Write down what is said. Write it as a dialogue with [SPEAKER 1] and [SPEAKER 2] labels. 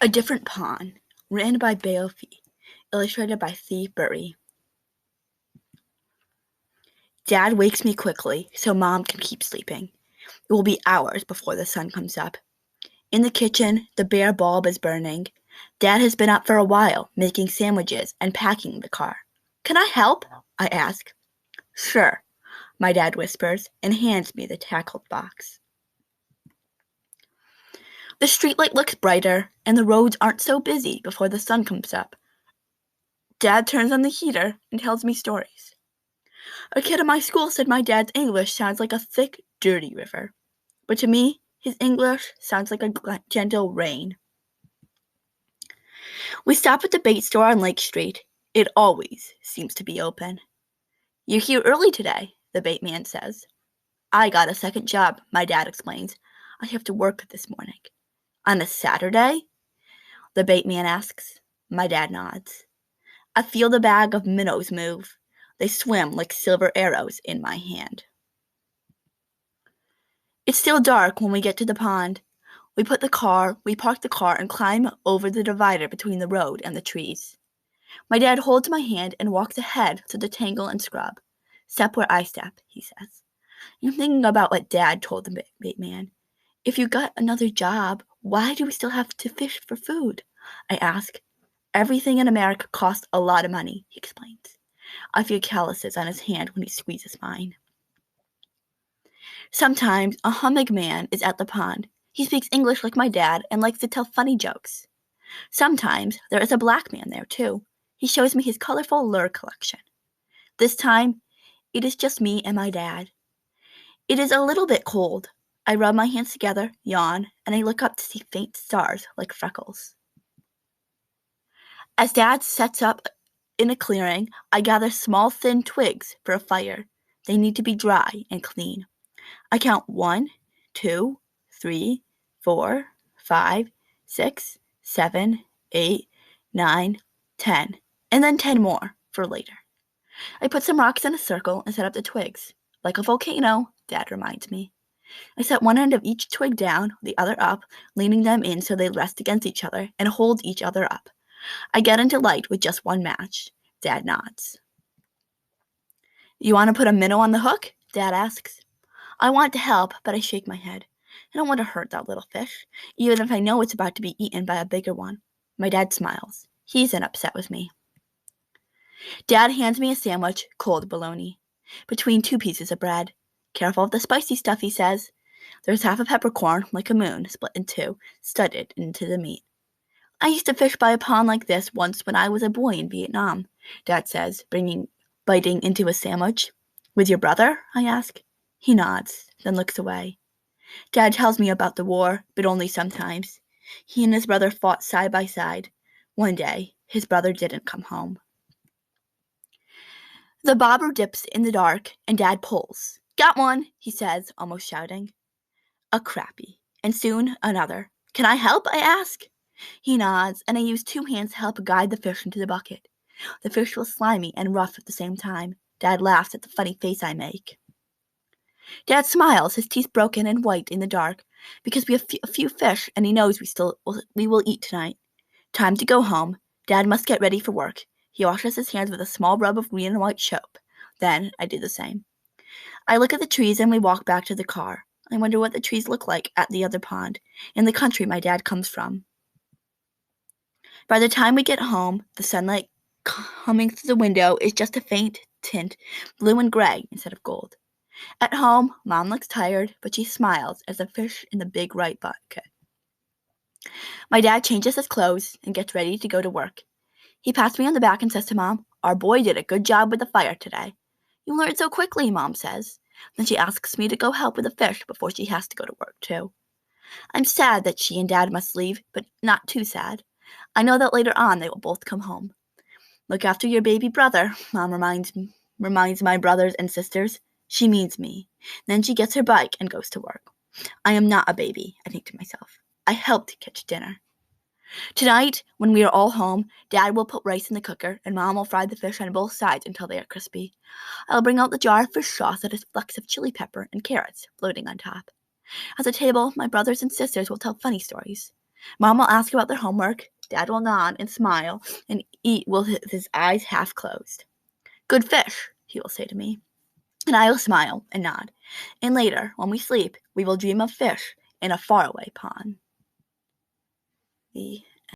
[SPEAKER 1] A Different Pond, written by Bao Phi, illustrated by 𝕝𝕚𝕝𝕜𝕖. Dad wakes me quickly so Mom can keep sleeping. It will be hours before the sun comes up. In the kitchen, the bare bulb is burning. Dad has been up for a while, making sandwiches and packing the car. "Can I help?" I ask. "Sure," my dad whispers and hands me the tackled box. The streetlight looks brighter, and the roads aren't so busy before the sun comes up. Dad turns on the heater and tells me stories. A kid at my school said my dad's English sounds like a thick, dirty river. But to me, his English sounds like a gentle rain. We stop at the bait store on Lake Street. It always seems to be open. "You're here early today," the bait man says. "I got a second job," my dad explains. "I have to work this morning." "On a Saturday?" the bait man asks. My dad nods. I feel the bag of minnows move. They swim like silver arrows in my hand. It's still dark when we get to the pond. We park the car and climb over the divider between the road and the trees. My dad holds my hand and walks ahead to the tangle and scrub. "Step where I step," he says. I'm thinking about what Dad told the bait man. "If you got another job, why do we still have to fish for food?" I ask. "Everything in America costs a lot of money," he explains. I feel calluses on his hand when he squeezes mine. Sometimes a humming man is at the pond. He speaks English like my dad and likes to tell funny jokes. Sometimes there is a black man there, too. He shows me his colorful lure collection. This time, it is just me and my dad. It is a little bit cold. I rub my hands together, yawn, and I look up to see faint stars like freckles. As Dad sets up in a clearing, I gather small, thin twigs for a fire. They need to be dry and clean. I count 1, 2, 3, 4, 5, 6, 7, 8, 9, 10, and then 10 more for later. I put some rocks in a circle and set up the twigs. Like a volcano, Dad reminds me. I set one end of each twig down, the other up, leaning them in so they rest against each other and hold each other up. I get into light with just one match. Dad nods. "You want to put a minnow on the hook?" Dad asks. I want to help, but I shake my head. I don't want to hurt that little fish, even if I know it's about to be eaten by a bigger one. My dad smiles. He isn't upset with me. Dad hands me a sandwich, cold bologna, between 2 pieces of bread. "Careful of the spicy stuff," he says. There's half a peppercorn, like a moon, split in 2, studded into the meat. "I used to fish by a pond like this once when I was a boy in Vietnam," Dad says, biting into a sandwich. "With your brother?" I ask. He nods, then looks away. Dad tells me about the war, but only sometimes. He and his brother fought side by side. One day, his brother didn't come home. The bobber dips in the dark, and Dad pulls. "Got one," he says, almost shouting. A crappie, and soon another. "Can I help?" I ask. He nods, and I use 2 hands to help guide the fish into the bucket. The fish was slimy and rough at the same time. Dad laughs at the funny face I make. Dad smiles, his teeth broken and white in the dark, because we have a few fish, and he knows we will eat tonight. Time to go home. Dad must get ready for work. He washes his hands with a small rub of green and white soap. Then I do the same. I look at the trees and we walk back to the car. I wonder what the trees look like at the other pond, in the country my dad comes from. By the time we get home, the sunlight coming through the window is just a faint tint, blue and gray instead of gold. At home, Mom looks tired, but she smiles as the fish in the big right bucket. My dad changes his clothes and gets ready to go to work. He pats me on the back and says to Mom, "Our boy did a good job with the fire today." "You learned so quickly," Mom says. Then she asks me to go help with the fish before she has to go to work, too. I'm sad that she and Dad must leave, but not too sad. I know that later on they will both come home. "Look after your baby brother," Mom reminds my brothers and sisters. She means me. Then she gets her bike and goes to work. I am not a baby, I think to myself. I helped catch dinner. Tonight, when we are all home, Dad will put rice in the cooker, and Mom will fry the fish on both sides until they are crispy. I'll bring out the jar of fish sauce that has flecks of chili pepper and carrots floating on top. At the table, my brothers and sisters will tell funny stories. Mom will ask about their homework. Dad will nod and smile and eat with his eyes half closed. Good fish, he will say to me. And I will smile and nod. And later, when we sleep, we will dream of fish in a faraway pond. The